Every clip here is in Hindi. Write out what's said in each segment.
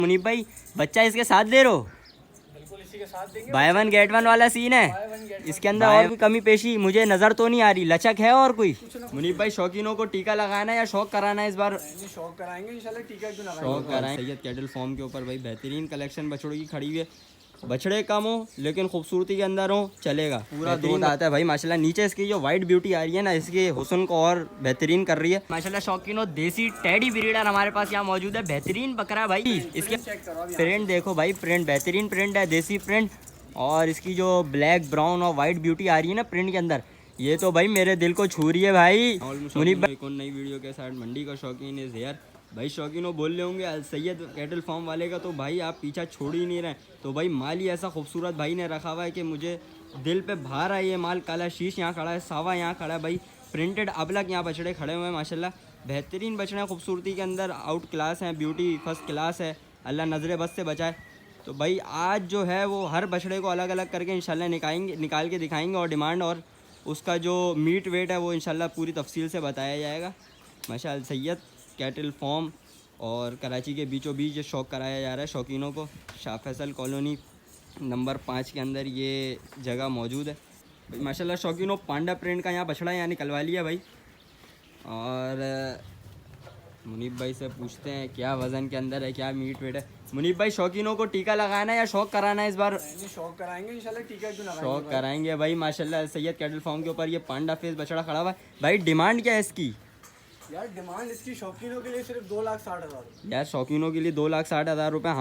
मुनीब भाई बच्चा इसके साथ दे रहे हो? बिल्कुल इसी के साथ देंगे। बाय वन गेट वन वाला सीन है इसके अंदर। और भी कमी पेशी मुझे नजर तो नहीं आ रही, लचक है और कोई? मुनीब भाई शौकीनों को टीका लगाना है या शौक कराना है इस बार? शौक कराएंगे इंशाल्लाह, टीका क्यों लगाएंगे। शौक कराएंगे। सैयद कैटल फॉर्म के ऊपर भाई बेहतरीन कलेक्शन बछड़ों की खड़ी हुई है। बछड़े कम हो लेकिन खूबसूरती के अंदर हो चलेगा। पूरा दूध आता है भाई माशाल्लाह। नीचे इसकी जो वाइट ब्यूटी आ रही है ना, इसके हुस्न को और बेहतरीन कर रही है माशाल्लाह। शौकीनों देसी टेडी ब्रीडर हमारे पास यहाँ मौजूद है। बेहतरीन बकरा भाई। इसके प्रिंट देखो भाई, प्रिंट बेहतरीन प्रिंट है, देसी प्रिंट। और इसकी जो ब्लैक ब्राउन और वाइट ब्यूटी आ रही है ना प्रिंट के अंदर, ये तो भाई मेरे दिल को छू रही है भाई। मुनीब भाई कौन नई वीडियो के साथ मंडी का शौकीन है यार भाई। शौकीनों बोल रहे होंगे सैयद कैटल फार्म वाले का तो भाई आप पीछा छोड़ ही नहीं रहे। तो भाई माल ही ऐसा खूबसूरत भाई ने रखा हुआ है कि मुझे दिल पे भार है। ये माल काला शीश यहाँ खड़ा है, सावा यहाँ खड़ा है भाई, प्रिंटेड अबलक यहाँ बछड़े खड़े हुए हैं माशाल्लाह। बेहतरीन बछड़े खूबसूरती के अंदर आउट क्लास हैं, ब्यूटी फर्स्ट क्लास है। अल्लाह नजरे बस से बचाए। तो भाई आज जो है वो हर बछड़े को अलग अलग करके इंशाल्लाह निकाल के दिखाएंगे और डिमांड और उसका जो मीट वेट है वो इंशाल्लाह पूरी तफसील से बताया जाएगा माशाल्लाह। सैयद कैटल फार्म और कराची के बीचों बीच ये शौक कराया जा रहा है शौकीनों को। शाह फैसल कॉलोनी नंबर 5 के अंदर ये जगह मौजूद है भाई माशाल्लाह। शौकीनों पांडा प्रिंट का यहाँ बछड़ा यहाँ निकलवा लिया भाई। और मुनीब भाई से पूछते हैं क्या वज़न के अंदर है, क्या मीट वेट है। मुनीब भाई शौकीनों को टीका लगाना है या शौक कराना है इस बार? शौक कराएंगे इंशाल्लाह, टीका क्यों लगाएंगे। शौक कराएंगे भाई माशाल्लाह। सैयद कैटल फार्म के ऊपर ये पांडा फेस बछड़ा खड़ा हुआ है भाई। डिमांड क्या है इसकी? यार डिमांड इसकी शौकीनों के लिए सिर्फ 2,60,000। यार शौकीनों के लिए 2,60,000 रुपये।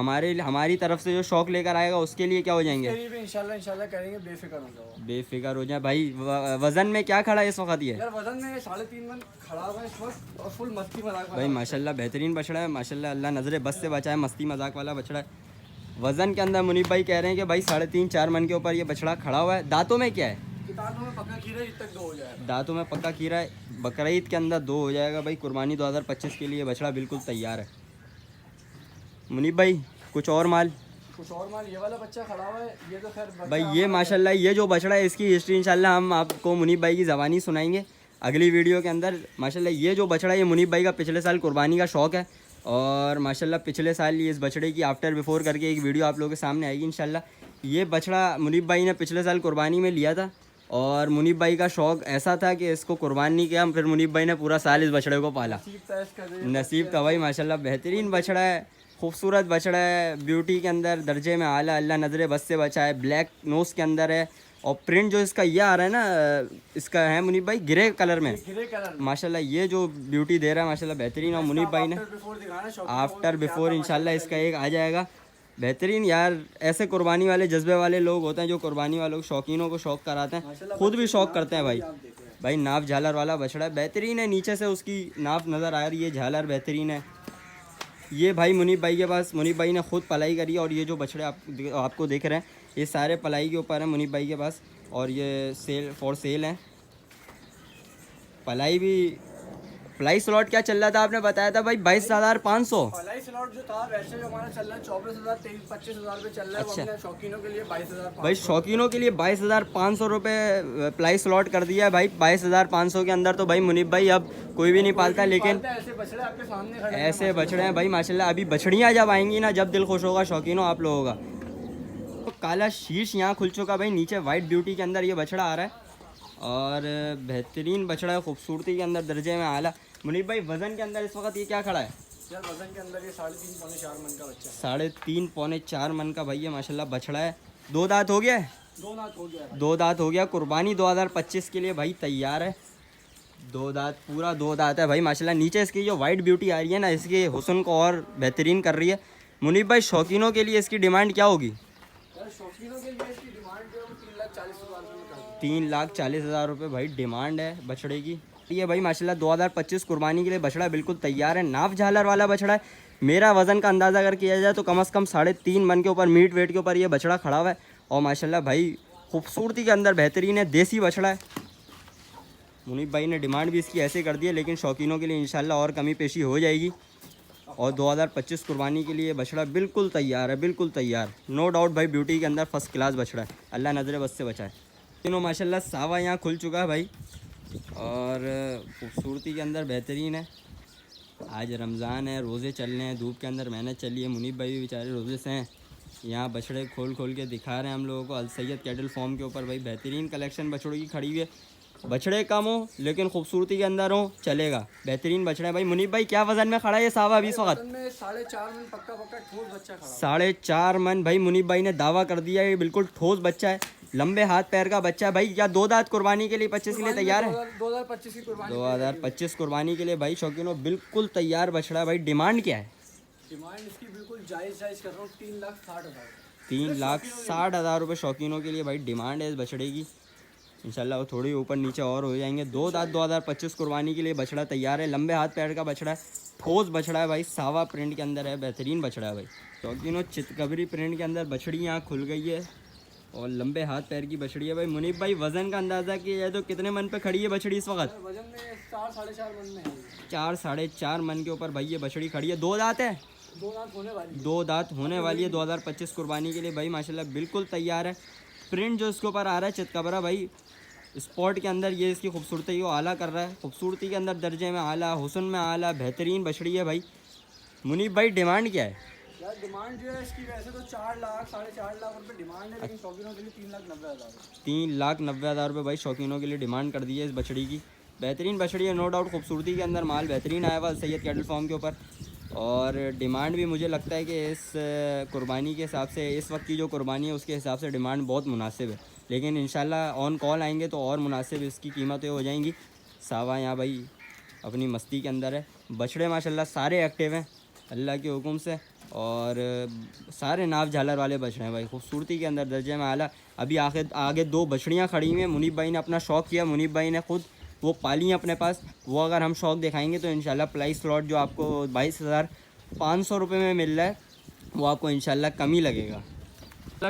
हमारी तरफ से जो शौक लेकर आएगा उसके लिए क्या हो जाएंगे? इंशाल्लाह करेंगे, बेफिक्र हो जाओ। बेफिक्र हो जाए भाई। वजन में क्या खड़ा है इस वक्त ये? यार वजन में 3.5 मन खड़ा हुआ है इस वक्त और फुल मस्ती मजाक भाई माशाल्लाह बेहतरीन बछड़ा है माशाल्लाह। अल्लाह नजरे बस से बचाए, मस्ती मजाक वाला बछड़ा है। वजन के अंदर मुनीब भाई कह रहे हैं कि भाई 3.5-4 मन के ऊपर ये बछड़ा खड़ा हुआ है। दांतों में क्या है? दांतों में पक्का खीरा ईद तक 2 हो जाएगा। दांतों में पक्का खीरा है। बकरीद के अंदर 2 हो जाएगा भाई। कुर्बानी 2025 के लिए बछड़ा बिल्कुल तैयार है। मुनीब भाई कुछ और माल ये वाला बच्चा खड़ा हुआ है, ये तो खैर भाई ये माशाल्लाह ये जो बछड़ा है इसकी हिस्ट्री इंशाल्लाह हम आपको मुनीब भाई की ज़बानी सुनाएंगे अगली वीडियो के अंदर माशाल्लाह। ये जो बछड़ा है ये मुनीब भाई का पिछले साल कुर्बानी का शौक़ है और माशाल्लाह पिछले साल ये इस बछड़े की आफ्टर बिफोर करके एक वीडियो आप लोगों के सामने आएगी इंशाल्लाह। ये बछड़ा मुनीब भाई ने पिछले साल कुर्बानी में लिया था और मुनीब भाई का शौक़ ऐसा था कि इसको कुर्बान नहीं किया। फिर मुनीब भाई ने पूरा साल इस बछड़े को पाला। नसीब था भाई माशाल्लाह। बेहतरीन बछड़ा है, खूबसूरत बछड़ा है, ब्यूटी के अंदर दर्जे में आला। अल्लाह नज़रे बस से बचाए। ब्लैक नोज़ के अंदर है और प्रिंट जो इसका ये आ रहा है ना, इसका है मुनीब भाई ग्रे कलर में माशाल्लाह। ये जो ब्यूटी दे रहा है माशाल्लाह बेहतरीन। और मुनीब भाई ने आफ्टर बिफोर इंशाल्लाह इसका एक आ जाएगा बेहतरीन। यार ऐसे कुर्बानी वाले जज्बे वाले लोग होते हैं जो कुर्बानी वालों शौकीनों को शौक़ कराते हैं, खुद भी शौक़ करते हैं भाई। भाई नाफ झालर वाला बछड़ा है, बेहतरीन है। नीचे से उसकी नाफ नज़र आ रही है, झालर बेहतरीन है। ये भाई मुनीब भाई के पास मुनीब भाई ने खुद पलाई करी है और ये जो बछड़े आपको देख रहे हैं ये सारे पलाई के ऊपर हैं मुनीब भाई के पास। और ये फॉर सेल हैं। पलाई स्लॉट क्या चल रहा था आपने बताया था भाई? 22,500 पलाई स्लॉट जो था वैसे जो हमारा चल रहा है 24,000-25,000 रुपये चल रहा है। अच्छा। शौकीनों के लिए 22,500 भाई शौकीनों के लिए 22,500 रुपये पलाई स्लॉट कर दिया है भाई। 22,500 के अंदर तो भाई मुनीब भाई अब कोई भी नहीं पालता, लेकिन ऐसे बछड़े आपके सामने खड़े ऐसे बछड़े हैं भाई माशाल्लाह। अभी बछड़ियाँ जब आएंगी ना, जब दिल खुश होगा शौकीनों आप लोगों का। तो काला शीश यहाँ खुल चुका भाई। नीचे वाइट ब्यूटी के अंदर ये बछड़ा आ रहा है और बेहतरीन बछड़ा है, खूबसूरती के अंदर दर्जे में आला। मुनीब भाई वज़न के अंदर इस वक्त ये क्या खड़ा है? यार वजन के अंदर ये 3.5-4 मन का बच्चा है। 3.5-4 मन का भाई ये माशाल्लाह बछड़ा है। 2 दांत हो गया है? 2 दांत हो गया। 2 दांत हो गया। कुर्बानी 2025 के लिए भाई तैयार है। 2 दांत, पूरा 2 दांत है भाई माशाल्लाह। नीचे इसकी जो वाइट ब्यूटी आ रही है ना, इसके हुस्न को और बेहतरीन कर रही है। मुनीब भाई शौकीनों के लिए इसकी डिमांड क्या होगी? शौकीनों के लिए इसकी डिमांड जो है 3,40,000 3,40,000 रुपये भाई डिमांड है बछड़े की। ये भाई माशाल्लाह 2025 कुर्बानी के लिए बछड़ा बिल्कुल तैयार है। नाफ झालर वाला बछड़ा है। मेरा वज़न का अंदाज़ा अगर किया जाए तो कम से कम 3.5 मन के ऊपर मीट वेट के ऊपर ये बछड़ा खड़ा हुआ है और माशाल्लाह भाई खूबसूरती के अंदर बेहतरीन है, देसी बछड़ा है। मुनीब भाई ने डिमांड भी इसकी ऐसे कर दी है, लेकिन शौकीनों के लिए इंशाल्लाह और कमी पेशी हो जाएगी। और 2025 कुर्बानी के लिए बछड़ा बिल्कुल तैयार है, बिल्कुल तैयार, नो डाउट भाई। ब्यूटी के अंदर फर्स्ट क्लास बछड़ा है। अल्लाह नज़रे बस से बचाए। तीनों माशाल्लाह सावा यहाँ खुल चुका है भाई और खूबसूरती के अंदर बेहतरीन है। आज रमज़ान है, रोज़े चल रहे हैं, धूप के अंदर मेहनत चली है। मुनीब भाई भी बेचारे रोज़े से हैं। यहाँ बछड़े खोल खोल के दिखा रहे हैं हम लोगों को। अल सैयद कैटल फार्म के ऊपर भाई बेहतरीन कलेक्शन बछड़ों की खड़ी हुई है। बछड़े कम हो लेकिन खूबसूरती के अंदर हो, चलेगा। बेहतरीन बछड़े हैं भाई। मुनीब भाई क्या वजन में खड़ा है ये सावा अभी इस वक्त? वजन में 4.5 मन पक्का पक्का ठोस बच्चा खड़ा है। 4.5 मन भाई मुनीब भाई ने दावा कर दिया है। ये बिल्कुल ठोस बच्चा है, लंबे हाथ पैर का बच्चा है भाई। क्या 2 दांत कुर्बानी के लिए 25 के लिए तैयार है? 2025 की कुर्बानी 2025 कुर्बानी के लिए भाई शौकीनों बिल्कुल तैयार बछड़ा है भाई। डिमांड क्या है? डिमांड इसकी बिल्कुल जायज़ कर रहा हूँ 3,60,000। 3,60,000 रुपये शौकीनों के लिए भाई डिमांड है इस बछड़े की। इंशाल्लाह वो थोड़ी ऊपर नीचे और हो जाएंगे। 2 दांत 2025 कुर्बानी के लिए बछड़ा तैयार है। लंबे हाथ पैर का बछड़ा है, ठोस बछड़ा है भाई। सावा प्रिंट के अंदर है, बेहतरीन बछड़ा है भाई। शौकीनों चितकबरी प्रिंट के अंदर बछड़ी यहाँ खुल गई है और लंबे हाथ पैर की बछड़ी है भाई। मुनीब भाई वज़न का अंदाज़ा किया जाए तो कितने मन पे खड़ी है बछड़ी इस वक्त? वजन में 4-4.5 मन में है। 4-4.5 मन के ऊपर भाई ये बछड़ी खड़ी है। 2 दांत है, 2 दांत होने वाली है। 2 दांत होने वाली है। 2025 कुर्बानी के लिए भाई माशाल्लाह बिल्कुल तैयार है। प्रिंट जो इसके ऊपर आ रहा है चितकबरा भाई, स्पॉट के अंदर ये इसकी खूबसूरती को आला कर रहा है। खूबसूरती के अंदर दर्जे में आला, हुस्न में आला, बेहतरीन बछड़ी है भाई। मुनीब भाई डिमांड क्या है? यार डिमांड जो है इसकी वैसे तो 4 लाख 4.5 लाख रुपए डिमांड है, लेकिन शौकीनों के लिए 3,90,000। 3,90,000 रुपये भाई शौकीनों के लिए डिमांड कर दी है इस बछड़ी की। बेहतरीन बछड़ी है, नो डाउट। खूबसूरती के अंदर माल बेहतरीन आया हुआ सैयद कैटल फार्म के ऊपर। और डिमांड भी मुझे लगता है कि इस कुर्बानी के हिसाब से, इस वक्त की जो कुर्बानी है उसके हिसाब से डिमांड बहुत मुनासिब है। लेकिन इंशाल्लाह ऑन कॉल आएंगे तो और मुनासिब इसकी कीमतें हो जाएंगी। सावा यहाँ भाई अपनी मस्ती के अंदर है। बछड़े माशाल्लाह सारे एक्टिव हैं अल्लाह के हुक्म से, और सारे नाव झालर वाले बछड़े हैं भाई। खूबसूरती के अंदर दर्जे में आला। अभी आगे 2 बछड़ियाँ खड़ी हुई हैं। मुनीब भाई ने अपना शौक़ किया, मुनीब भाई ने खुद वो पाली हैं अपने पास। वो अगर हम शौक़ दिखाएंगे तो इंशाल्लाह प्राइस स्लॉट जो आपको 22,500 रुपये में मिल रहा है वो आपको इंशाल्लाह कम ही लगेगा।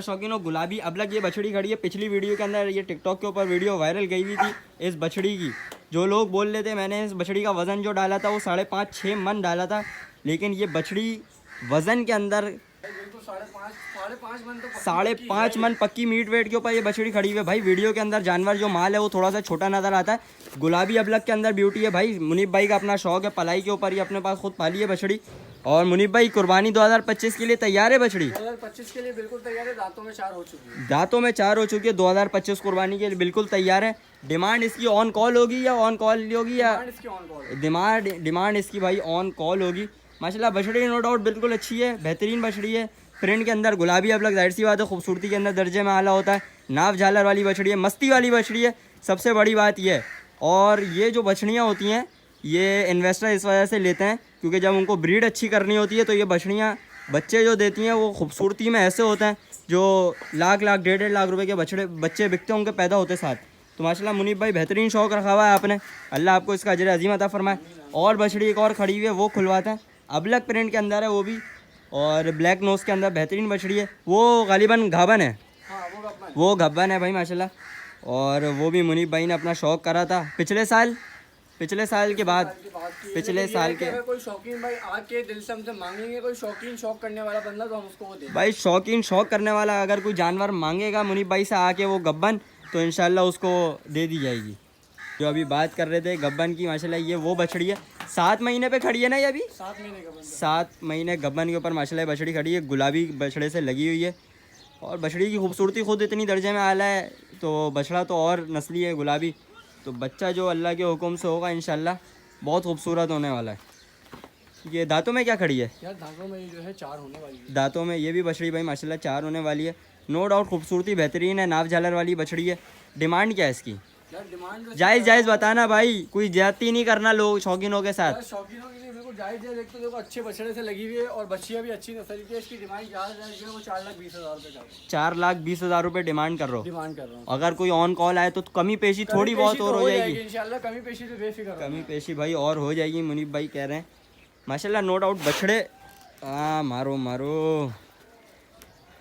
शौकीनों गुलाबी अबलग ये बछड़ी खड़ी है। पिछली वीडियो के अंदर ये टिकटॉक के ऊपर वीडियो वायरल गई हुई थी इस बछड़ी की। जो लोग बोल रहे थे, मैंने इस बछड़ी का वज़न जो डाला था वो 5.5-6 मन डाला था, लेकिन ये बछड़ी वज़न के अंदर बिल्कुल 5.5 मन तो 5.5 मन पक्की मीट वेट के ऊपर ये बछड़ी खड़ी हुई है भाई। वीडियो के अंदर जानवर जो माल है वो थोड़ा सा छोटा नज़र आता है। गुलाबी अबलग के अंदर ब्यूटी है भाई। मुनीब भाई का अपना शौक़ है, पलाई के ऊपर ये अपने पास खुद पाली है बछड़ी। और मुनीब भाई कुर्बानी 2025 के लिए तैयार है बछड़ी? 2025 के लिए बिल्कुल तैयार है। दांतों में 4 हो चुकी है। दांतों में 4 हो चुकी है। 2025 कुर्बानी के लिए बिल्कुल तैयार है। डिमांड इसकी ऑन कॉल होगी या ऑन कॉल होगी या इसकी ऑन कॉल? डिमांड इसकी भाई ऑन कॉल होगी। माशाल्लाह बछड़ी नो डाउट बिल्कुल अच्छी है, बेहतरीन बछड़ी है। प्रिंट के अंदर गुलाबी अब लग, जाहिर सी बात है खूबसूरती के अंदर दर्जे में आला होता है। नाव झालर वाली बछड़ी है, मस्ती वाली बछड़ी है, सबसे बड़ी बात यह है। और ये जो बछड़ियाँ होती हैं ये इन्वेस्टर इस वजह से लेते हैं क्योंकि जब उनको ब्रीड अच्छी करनी होती है तो ये बछड़ियाँ बच्चे जो देती हैं वो खूबसूरती में ऐसे होते हैं जो लाख 1.5 लाख रुपए के बच्चे बिकते हैं उनके पैदा होते साथ। तो माशाल्लाह मुनीब भाई बेहतरीन शौक़ रखा हुआ है आपने, अल्लाह आपको इसका अजर अजीम अता फरमाए। और बछड़ी एक और खड़ी हुई है वो खुलवाते हैं, अबलग प्रिंट के अंदर है वो भी, और ब्लैक नोज़ के अंदर बेहतरीन बछड़ी है। वो गालिबन गाबन है, वो गब्बन है भाई माशाल्लाह। और वो भी मुनीब भाई ने अपना शौक़ करा था पिछले साल के बाद। पिछले साल के अगर कोई शौकीन भाई आके दिल से हमसे मांगेंगे, कोई शौकीन शौक करने वाला बंदा, तो हम उसको वो देंगे भाई। शौकीन शौक़ करने वाला अगर कोई जानवर मांगेगा मुनीब भाई से आके वो गब्बन, तो इंशाल्लाह उसको दे दी जाएगी। जो अभी बात कर रहे थे गब्बन की, माशाल्लाह ये वो बछड़ी है। 7 महीने पे खड़ी है ना ये अभी? 7 महीने का बंदा। 7 महीने गब्बन के ऊपर माशाल्लाह बछड़ी खड़ी है, गुलाबी बछड़े से लगी हुई है। और बछड़ी की खूबसूरती खुद इतनी दर्जे में आला है तो बछड़ा तो और नस्ली है गुलाबी। तो बच्चा जो अल्लाह के हुक्म से होगा इंशाल्लाह बहुत खूबसूरत होने वाला है। ये दांतों में क्या खड़ी है? यार दांतों में जो है 4 होने वाली है। दांतों में ये भी बछड़ी भाई माशाल्लाह 4 होने वाली है। नो डाउट खूबसूरती बेहतरीन है, नाव झालर वाली बछड़ी है। डिमांड क्या है इसकी? यार डिमांड जायज़ बताना भाई, कोई ज्यादती नहीं करना लोग शौकीनों के साथ। शौकीनों के लिए बिल्कुल जायज़ है। एक तो देखो अच्छे बछड़े से लगी हुई है और बच्चियाँ भी अच्छी नस्ल की है। इसकी डिमांड ज़्यादा जो है वो 4,20,000 रुपये का 4,20,000 रुपये डिमांड कर रहा हूँ। अगर कोई ऑन कॉल आए तो कमी पेशी थोड़ी बहुत और हो जाएगी इंशाल्लाह। कमी पेशी तो बेफिक्र, कमी पेशी भाई और हो जाएगी। मुनीब भाई कह रहे हैं माशाल्लाह नो डाउट बछड़े। मारो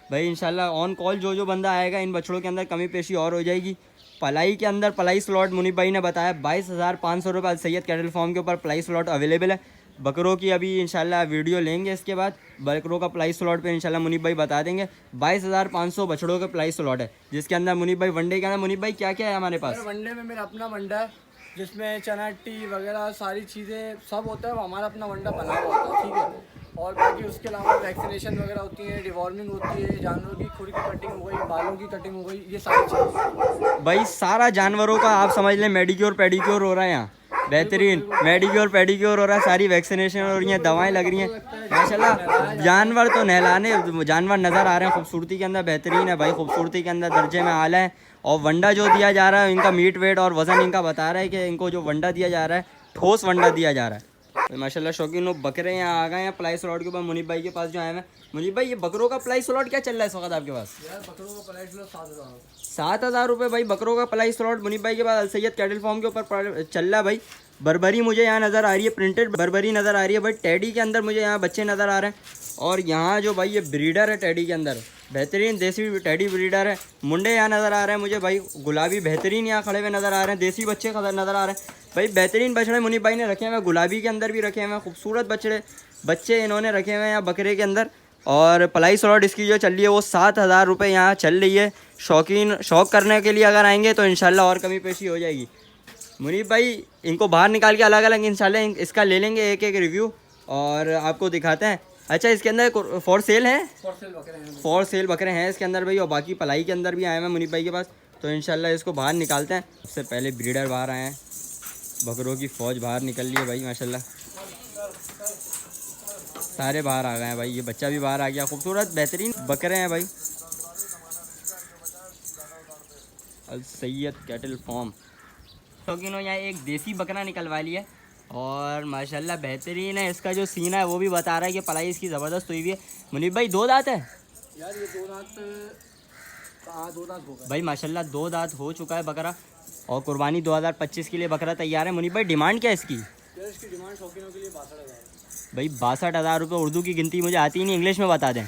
भाई इंशाल्लाह ऑन कॉल जो बंदा आएगा इन बछड़ों के अंदर कमी पेशी और हो जाएगी। पलाई के अंदर पलाई स्लॉट मुनीब भाई ने बताया 22,500 रुपये सैयद कैटल फार्म के ऊपर पलाई स्लॉट अवेलेबल है। बकरों की अभी इंशाल्लाह वीडियो लेंगे, इसके बाद बकरों का पलाई स्लॉट पे इंशाल्लाह मुनीब भाई बता देंगे। 22,500 बछड़ों के पलाई स्लॉट है जिसके अंदर मुनीब भाई वनडे के अंदर। मुनीब भाई क्या क्या है हमारे पास? वनडे में मेरा अपना वंडा है, जिसमें चना टी वगैरह सारी चीज़ें सब होता है, वो हमारा अपना वंडा बना हुआ होता है, ठीक है। और बाकी उसके अलावा वैक्सीनेशन वगैरह होती है, डिवॉर्मिंग होती है, जानवरों की खुर की कटिंग हो गई, बालों की कटिंग हो गई, ये सारी चीज़ें। भाई सारा जानवरों का आप समझ लें मेडिक्योर पेडिक्योर हो रहा है यहाँ, बेहतरीन मेडिक्योर पेडिक्योर हो रहा है, सारी वैक्सीनेशन हो रही हैं, दवाएं लग रही हैं माशाल्लाह। जानवर तो नहलाने जानवर नज़र आ रहे हैं, खूबसूरती के अंदर बेहतरीन है भाई, खूबसूरती के अंदर दर्जे में आला है। और वंडा जो दिया जा रहा है, इनका मीट वेट और वज़न इनका बता रहा है कि इनको जो वंडा दिया जा रहा है ठोस वंडा दिया जा रहा है। तो माशाल्लाह शौकीन बकरे यहाँ आ गए हैं प्लाई स्लॉट के ऊपर। मुनीब भाई के पास जो आए हैं, मुनीब भाई ये बकरों का प्लाई स्लॉट क्या चल रहा है इस वक्त आपके पास? यार बकरों का प्राइस 7,000 7,000 रुपये भाई बकरों का प्लाई स्लॉट मुनीब भाई के पास अल सैयद कैटल फार्म के ऊपर चल रहा है भाई। बर्बरी मुझे यहाँ नज़र आ रही है, प्रिंटेड बर्बरी नज़र आ रही है भाई। टेडी के अंदर मुझे यहाँ बच्चे नज़र आ रहे हैं। और यहाँ जो भाई ये ब्रीडर है टेडी के अंदर, बेहतरीन देसी टेडी ब्रीडर है। मुंडे यहाँ नज़र आ रहे हैं मुझे भाई, गुलाबी बेहतरीन यहाँ खड़े हुए नज़र आ रहे हैं, देसी बच्चे नज़र आ रहे हैं भाई। बेहतरीन बछड़े मुनीब भाई ने रखे हुए हैं, गुलाबी के अंदर भी रखे हुए हैं, खूबसूरत बच्चे इन्होंने रखे हुए हैं यहाँ बकरे के अंदर। और प्लाई स्लॉट इसकी जो चल रही है वो 7,000 रुपये यहाँ चल रही है। शौकीन शौक करने के लिए अगर आएंगे तो इंशाल्लाह और कमी पेशी हो जाएगी। मुनीब भाई इनको बाहर निकाल के अलग अलग इंशाल्लाह इसका ले लेंगे एक एक रिव्यू और आपको दिखाते हैं। अच्छा इसके अंदर फॉर सेल है, फॉर सेल बकरे हैं इसके अंदर भाई। और बाकी पलाई के अंदर भी आए हैं मुनीब भाई के पास, तो इंशाल्लाह इसको बाहर निकालते हैं। उससे पहले ब्रीडर बाहर आए हैं, बकरों की फ़ौज बाहर निकल रही है भाई माशाल्लाह, सारे बाहर आ गए हैं भाई। ये बच्चा भी बाहर आ गया, खूबसूरत बेहतरीन बकरे हैं भाई। अल सैयद कैटल फार्म शौकीनों यहाँ एक देसी बकरा निकलवा लिया और माशाल्लाह बेहतरीन है। इसका जो सीना है वो भी बता रहा है कि पलाई इसकी ज़बरदस्त हुई हुई है। मुनीब भाई 2 दांत है यार, ये 2 दांत, हाँ 2 दांत हो गए भाई माशाल्लाह, 2 दांत हो चुका है बकरा। और कुर्बानी 2025 के लिए बकरा तैयार है। मुनीब भाई डिमांड क्या है इसकी? यार इसकी डिमांड शौकीनों के लिए 62,000 भाई 62,000 रुपये। उर्दू की गिनती मुझे आती ही नहीं, इंग्लिश में बता दें।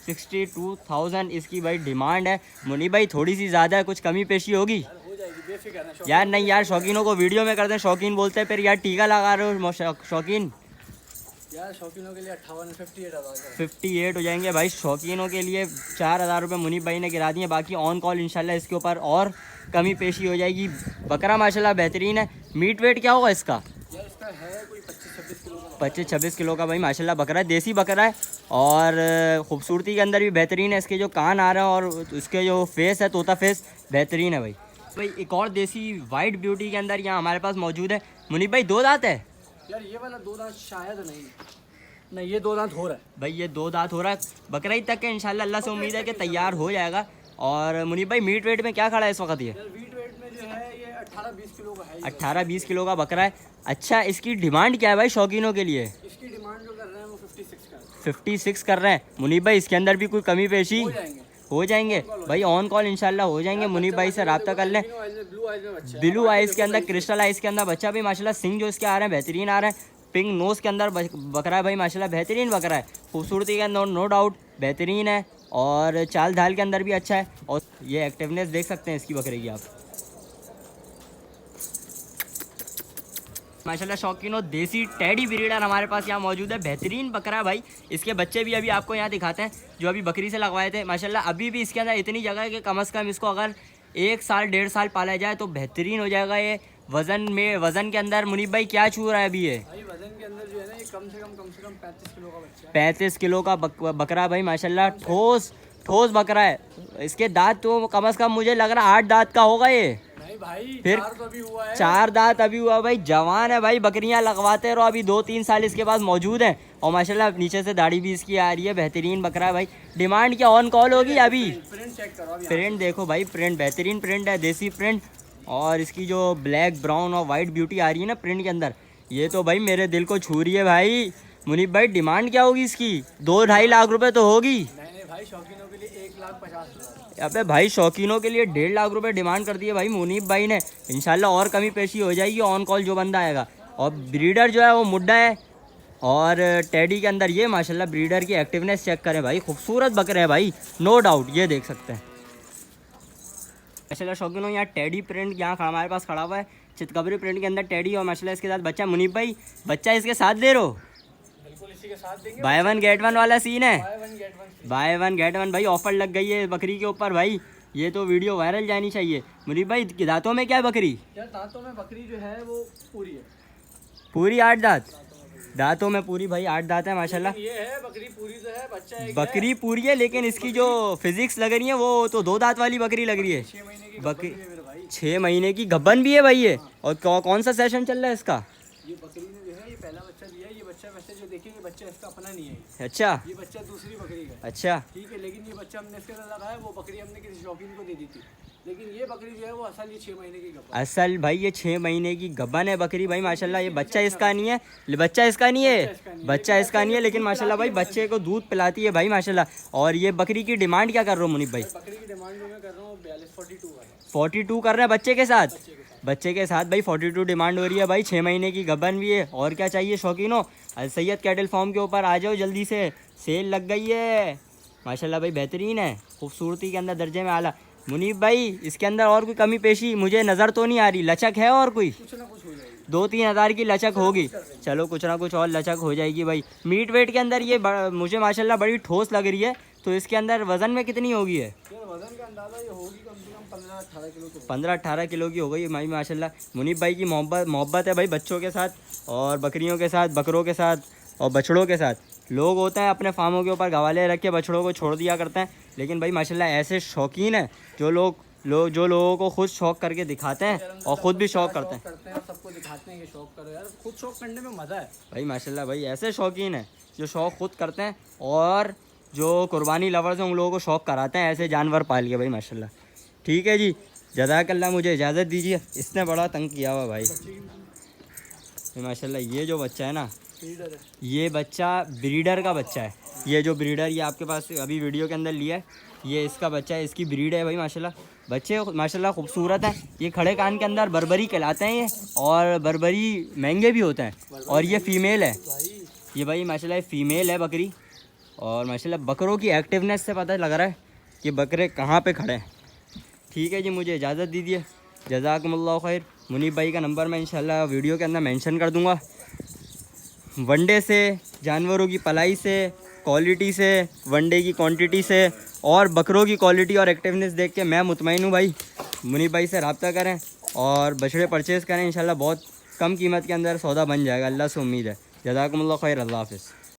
62,000 इसकी भाई डिमांड है। मुनीब भाई थोड़ी सी ज़्यादा है, कुछ कमी पेशी होगी हो जाएगी, बेफिक्र है। यार? नहीं यार, शौकीनों को वीडियो में कर दें, शौकीन बोलते हैं फिर यार टीका लगा रहे हो शौकीन। यार शौकीनों के लिए 58,000 58 हो जाएंगे भाई। शौकीनों के लिए 4,000 रुपये मुनीब भाई ने गिरा दिए, बाकी ऑन कॉल इंशाल्लाह इसके ऊपर और कमी पेशी हो जाएगी। बकरा माशाल्लाह बेहतरीन है। मीट वेट क्या होगा इसका? यार इसका है कोई 25-26 किलो का। 25-26 किलो का भाई माशाल्लाह बकरा है, देसी बकरा है। और खूबसूरती के अंदर भी बेहतरीन है। इसके जो कान आ रहे हैं और उसके जो फेस है तोता फेस बेहतरीन है भाई। भाई एक और देसी वाइट ब्यूटी के अंदर यहाँ हमारे पास मौजूद है। मुनीब भाई 2 दांत है यार, ये वाला 2 दांत शायद नहीं, ये 2 दांत हो रहा है भाई, ये 2 दांत हो रहा है। बकरा ईद तक के इंशाल्लाह अल्लाह से उम्मीद है कि तैयार हो जाएगा। और मुनीब भाई मीट वेट में क्या खड़ा है इस वक्त? ये यार वीट वेट में जो है ये 18-20 किलो का है। 18-20 किलो का बकरा है। अच्छा इसकी डिमांड क्या है भाई शौकीनों के लिए? इसकी डिमांड जो कर रहे हैं वो 56 का है। 56 कर रहे हैं मुनीब भाई। इसके अंदर भी कोई कमी पेशी हो जाएंगे भाई, ऑन कॉल इंशाल्लाह हो जाएंगे। मुनीब भाई से रब्ता कर लें। ब्लू आइज़ के अंदर, क्रिस्टल आइज़ के अंदर बच्चा भी माशाल्लाह। सिंग जो इसके आ रहे हैं बेहतरीन आ रहे हैं। पिंक नोज़ के अंदर बकरा है भाई माशाल्लाह, बेहतरीन बकरा है। खूबसूरती के अंदर नो डाउट बेहतरीन है और चाल ढाल के अंदर भी अच्छा है। और ये एक्टिवनेस देख सकते हैं इसकी बकरे की आप माशाल्लाह। शौकीनों देसी टेडी ब्रीडर हमारे पास यहाँ मौजूद है, बेहतरीन बकरा है भाई। इसके बच्चे भी अभी आपको यहाँ दिखाते हैं जो अभी बकरी से लगवाए थे माशाल्लाह। अभी भी इसके अंदर इतनी जगह है कि कम से कम इसको अगर 1 साल 1.5 साल पाला जाए तो बेहतरीन हो जाएगा। ये वज़न के अंदर मुनीब भाई क्या छू रहा है अभी? ये भाई वजन के अंदर जो है ना ये कम से कम 35 किलो का बच्चा है। 35 किलो का बकरा भाई माशाल्लाह, ठोस बकरा है। इसके दांत तो कम से कम मुझे लग रहा है 8 दांत का होगा ये। नहीं भाई, फिर 4 तो अभी हुआ है। 4 दांत अभी हुआ भाई। जवान है भाई, बकरियां लगवाते रहो। अभी 2-3 साल इसके पास मौजूद है और माशाल्लाह नीचे से दाढ़ी भी इसकी आ रही है। बेहतरीन बकरा है भाई। डिमांड क्या ऑन कॉल होगी अभी? प्रिंट चेक करो अभी। प्रिंट देखो भाई, प्रिंट बेहतरीन प्रिंट है, देसी प्रिंट। और इसकी जो ब्लैक ब्राउन और वाइट ब्यूटी आ रही है ना प्रिंट के अंदर, ये तो भाई मेरे दिल को छू रही है भाई। मुनीब भाई डिमांड क्या होगी इसकी? 2-2.5 लाख रुपए तो होगी। नहीं भाई, शौकीनों के लिए 1,50,000। अबे भाई शौकीनों के लिए 1.5 लाख रुपए डिमांड कर दिए भाई मुनीब भाई ने। इंशाल्लाह और कमी पेशी हो जाएगी ऑन कॉल जो बंदा आएगा। और ब्रीडर जो है वो मुड्डा है। और टेडी के अंदर ये माशाल्लाह ब्रीडर की एक्टिवनेस चेक करें भाई, खूबसूरत बकरे हैं भाई, नो डाउट। ये देख सकते हैं माशाल्लाह शौकीनों। यहाँ टेडी प्रिंट यहाँ हमारे पास खड़ा हुआ है, चितकबरी प्रिंट के अंदर टेडी और माशाल्लाह इसके साथ बच्चा। मुनीब भाई बच्चा इसके साथ दे रहे हो? बिल्कुल इसी के साथ देंगे। बाय 1 गेट 1 वाला सीन है। Buy 1 get 1 free। Bye 1 gate 1 भाई, ऑफर लग गई है बकरी के ऊपर भाई। ये तो वीडियो वायरल जानी चाहिए। मुनीब भाई दांतों में क्या है बकरी? यार दांतों में बकरी जो है वो पूरी है, पूरी 8 दांत? दांतों में पूरी भाई 8 दांत है माशाल्लाह। ये है बकरी पूरी तो है, बच्चा एक बकरी पूरी है, लेकिन इसकी जो फिजिक्स लग रही है वो तो 2 दांत वाली बकरी लग रही है। 6 महीने की बकरी बकरी है मेरे भाई। 6 महीने की गब्बन भी है भाई ये। और कौन सा सेशन चल रहा है इसका? ये बकरी ने जो है ये पहला बच्चा दिया है। ये बच्चा वैसे जो देखिए ये बच्चा इसका अपना नहीं है, अच्छा ये बच्चा दूसरी बकरी का है। अच्छा ठीक है, लेकिन ये बच्चा हमने इसके साथ लगाया, वो बकरी हमने किसी शौकीन को दे दी थी, लेकिन ये बकरी जो है वो असल ये 6 महीने की गब्बर है। असल भाई ये 6 महीने की गब्बन है बकरी भाई माशाल्लाह। ये बच्चा इसका नहीं है, बच्चा इसका नहीं है, बच्चा इसका नहीं है, लेकिन माशाल्लाह भाई बच्चे को दूध पिलाती है भाई माशाल्लाह। और ये बकरी की डिमांड क्या कर रहे हो मुनीब भाई? बकरी की डिमांड जो मैं कर रहा हूँ 42 का है। 42 कर रहे हैं बच्चे के साथ? बच्चे के साथ भाई 42 डिमांड हो रही है भाई। 6 महीने की गब्बन भी है। और क्या चाहिए शौकीनों? अल सैयद कैटल फार्म के ऊपर आ जाओ जल्दी से, सेल लग गई है माशाल्लाह भाई। बेहतरीन है, खूबसूरती के अंदर दर्जे में आला। मुनीब भाई इसके अंदर और कोई कमी पेशी मुझे नज़र तो नहीं आ रही? लचक है और कोई? कुछ ना कुछ हो जाएगी, 2-3 हज़ार की लचक होगी। चलो कुछ ना कुछ और लचक हो जाएगी भाई। मीट वेट के अंदर ये मुझे माशाल्लाह बड़ी ठोस लग रही है। तो इसके अंदर वज़न में कितनी होगी है? यार वजन का अंदाजा ये होगी कम से कम 15-18 किलो तो 15-18 किलो की हो गई भाई माशाल्लाह। मुनीब भाई की मोहब्बत है भाई बच्चों के साथ और बकरियों के साथ, बकरों के साथ और बछड़ों के साथ। लोग होते हैं अपने फार्मों के ऊपर गवाले रख के बछड़ों को छोड़ दिया करते हैं, लेकिन भाई माशाल्लाह ऐसे शौकीन हैं जो लोगों को खुद शौक करके दिखाते हैं और ख़ुद भी शौक करते हैं। सबको दिखाते हैं कि शौक करो यार, खुद शौक करने में मज़ा है भाई माशाल्लाह भाई ऐसे शौकीन हैं जो शौक खुद करते हैं और जो कुर्बानी लवर्स हैं उन लोगों को शौक कराते हैं ऐसे जानवर पाल के भाई माशाल्लाह। ठीक है जी, जज़ाकल्लाह, मुझे इजाज़त दीजिए। इसने बड़ा तंग किया हुआ भाई माशाल्लाह। ये जो बच्चा है ना, लीडर है। ये बच्चा ब्रीडर का बच्चा है। ये जो ब्रीडर ये आपके पास अभी वीडियो के अंदर लिया है, ये इसका बच्चा है, इसकी ब्रीड है भाई माशाल्लाह। बच्चे माशाल्लाह खूबसूरत हैं। ये खड़े कान के अंदर बर्बरी कहलाते हैं ये, और बर्बरी महंगे भी होते हैं। और ये फ़ीमेल है, ये भाई माशाल्लाह फ़ीमेल है बकरी। और माशाल्लाह बकरों की एक्टिवनेस से पता लग रहा है कि बकरे कहाँ पे खड़े हैं। ठीक है जी, मुझे इजाज़त दीजिए। जज़ाकुमुल्लाह खैर। मुनीब भाई का नंबर मैं इंशाल्लाह वीडियो के अंदर मेंशन कर दूँगा। वनडे से, जानवरों की पलाई से, क्वालिटी से, वनडे की क्वांटिटी से और बकरों की क्वालिटी और एक्टिवनेस देख के मैं मुतमईन हूँ भाई। मुनीब भाई से रब्ता करें और बछड़े परचेज़ करें, इंशाल्लाह बहुत कम कीमत के अंदर सौदा बन जाएगा, अल्लाह से उम्मीद है। जज़ाकुमुल्लाह खैर, अल्लाह हाफ़िज़।